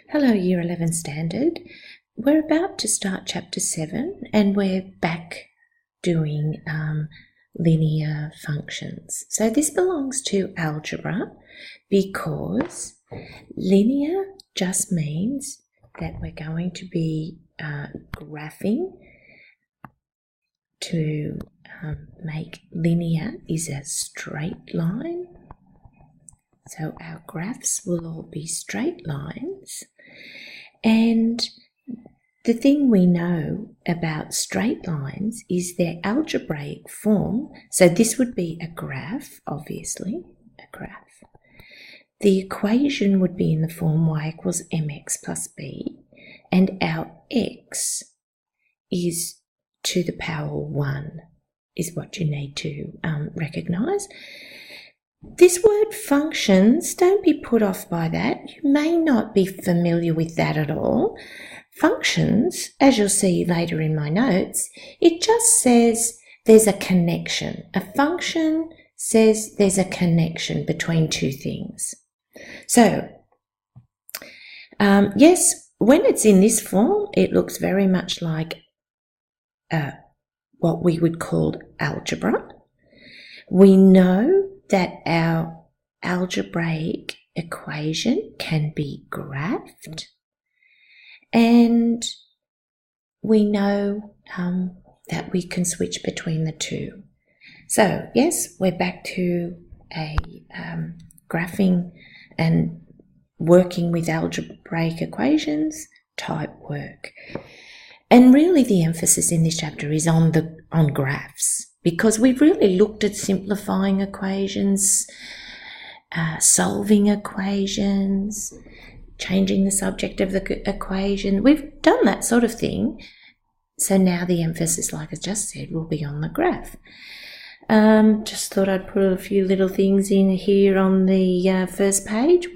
Hello, Year 11 Standard. We're about to start Chapter 7 and we're back doing linear functions. So this belongs to algebra because linear just means that we're going to be graphing. To make linear is a straight line. So our graphs will all be straight lines. And the thing we know about straight lines is their algebraic form. So this would be a graph, obviously, a graph. The equation would be in the form y equals mx plus b, and our x is to the power 1, is what you need to recognise. This word functions, don't be put off by that. You may not be familiar with that at all. Functions, as you'll see later in my notes, it just says there's a connection. A function says there's a connection between two things. So, yes, when it's in this form, it looks very much like what we would call algebra. We know that our algebraic equation can be graphed, and we know that we can switch between the two. So yes, we're back to a graphing and working with algebraic equations type work. And really the emphasis in this chapter is on graphs, because we've really looked at simplifying equations, solving equations, changing the subject of the equation. We've done that sort of thing. So now the emphasis, like I just said, will be on the graph. Just thought I'd put a few little things in here on the first page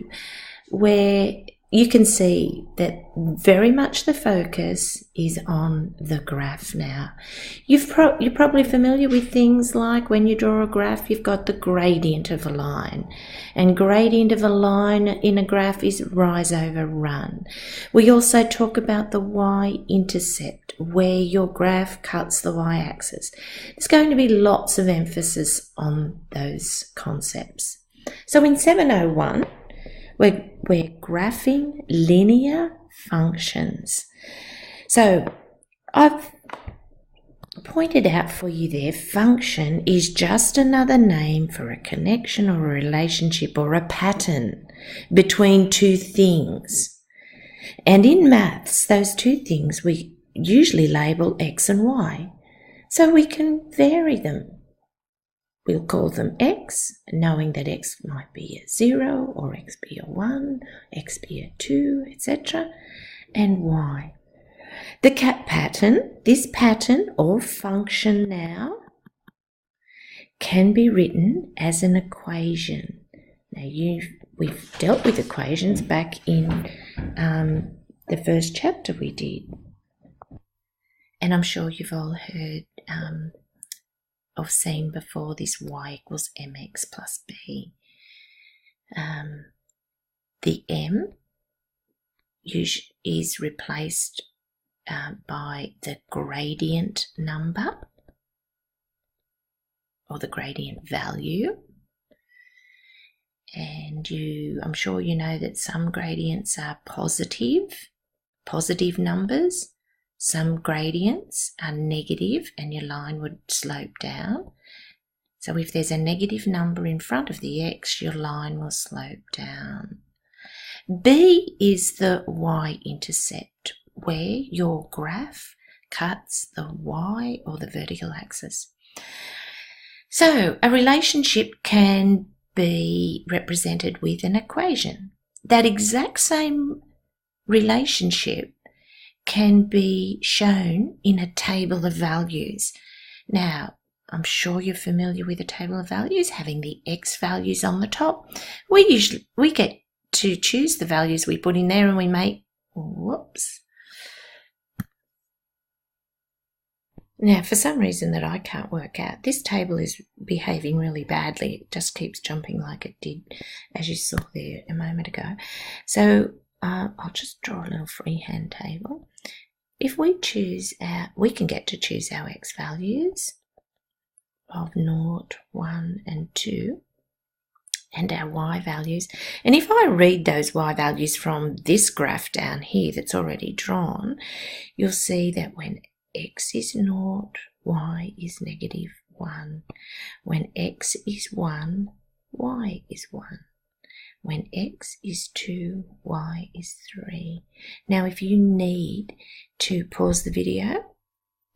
where you can see that very much the focus is on the graph now. You're probably familiar with things like when you draw a graph, you've got the gradient of a line. And gradient of a line in a graph is rise over run. We also talk about the y-intercept, where your graph cuts the y-axis. There's going to be lots of emphasis on those concepts. So in 701, we're graphing linear functions. So I've pointed out for you there, function is just another name for a connection or a relationship or a pattern between two things. And in maths, those two things we usually label x and y, so we can vary them. We'll call them x, knowing that x might be a 0 or x be a 1, x be a 2, etc. And y. The cat pattern, this pattern or function now, can be written as an equation. Now we've dealt with equations back in the first chapter we did. And I'm sure you've all heard of seeing before this y equals mx plus b. The m is replaced by the gradient number or the gradient value. And I'm sure you know that some gradients are positive numbers. Some gradients are negative and your line would slope down. So if there's a negative number in front of the x, your line will slope down. B is the y-intercept, where your graph cuts the y or the vertical axis. So a relationship can be represented with an equation. That exact same relationship can be shown in a table of values. Now, I'm sure you're familiar with a table of values, having the x values on the top. We get to choose the values we put in there, and we make, whoops. Now, for some reason that I can't work out, this table is behaving really badly. It just keeps jumping like it did, as you saw there a moment ago. So I'll just draw a little freehand table. If we choose we can get to choose our x values of 0, 1 and 2 and our y values. And if I read those y values from this graph down here that's already drawn, you'll see that when x is 0, y is -1. When x is 1, y is 1. When x is 2, y is 3. Now, if you need to pause the video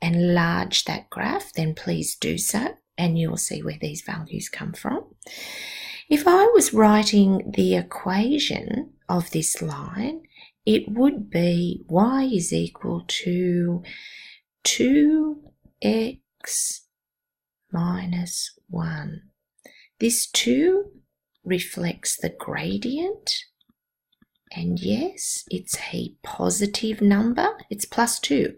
and enlarge that graph, then please do so, and you'll see where these values come from. If I was writing the equation of this line, it would be y is equal to 2x minus 1. This 2 reflects the gradient, and yes, it's a positive number. It's +2.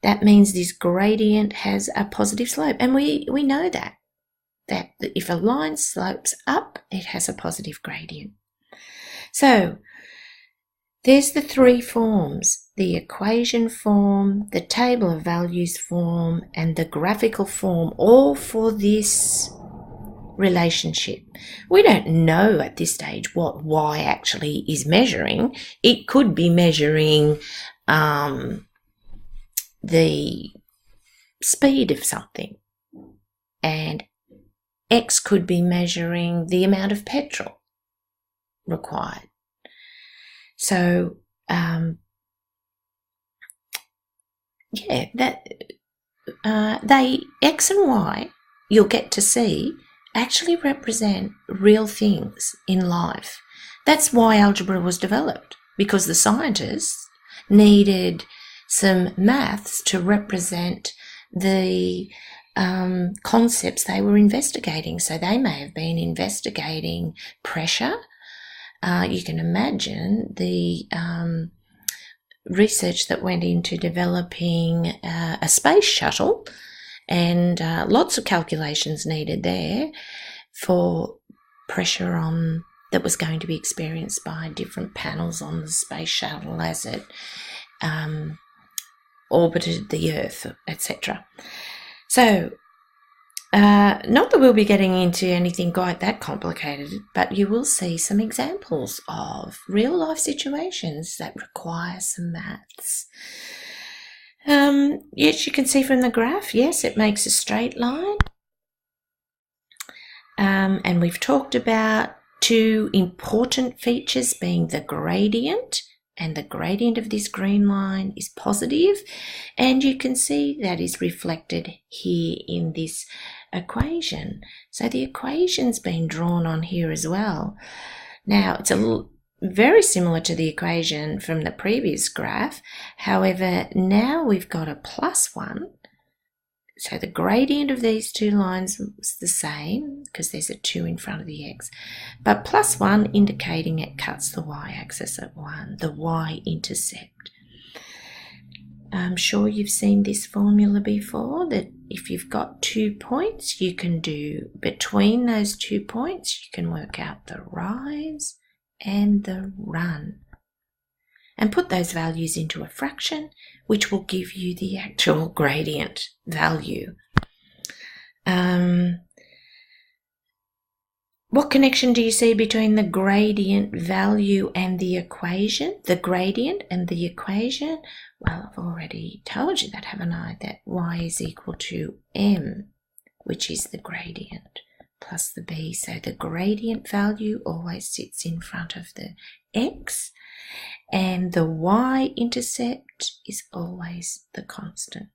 That means this gradient has a positive slope, and we know that if a line slopes up, it has a positive gradient. So there's the three forms: the equation form, the table of values form, and the graphical form, all for this relationship. We don't know at this stage what y actually is measuring. It could be measuring the speed of something, and x could be measuring the amount of petrol required. So x and y, you'll get to see, actually represent real things in life. That's why algebra was developed, because the scientists needed some maths to represent the concepts they were investigating. So they may have been investigating pressure. You can imagine the research that went into developing a space shuttle, and lots of calculations needed there for pressure that was going to be experienced by different panels on the space shuttle as it orbited the Earth, etc. So, not that we'll be getting into anything quite that complicated, but you will see some examples of real life situations that require some maths. Yes, you can see from the graph, yes, it makes a straight line. And we've talked about two important features being the gradient, and the gradient of this green line is positive, and you can see that is reflected here in this equation. So the equation's been drawn on here as well. Now, it's very similar to the equation from the previous graph. However, now we've got a +1. So the gradient of these two lines is the same because there's a 2 in front of the x. But +1 indicating it cuts the y-axis at 1, the y-intercept. I'm sure you've seen this formula before, that if you've got 2 points, you can do between those 2 points, you can work out the rise and the run, and put those values into a fraction, which will give you the actual gradient value. What connection do you see between the gradient value and the equation? The gradient and the equation? Well, I've already told you that, haven't I? That y is equal to m, which is the gradient, plus the b. So the gradient value always sits in front of the x, and the y-intercept is always the constant.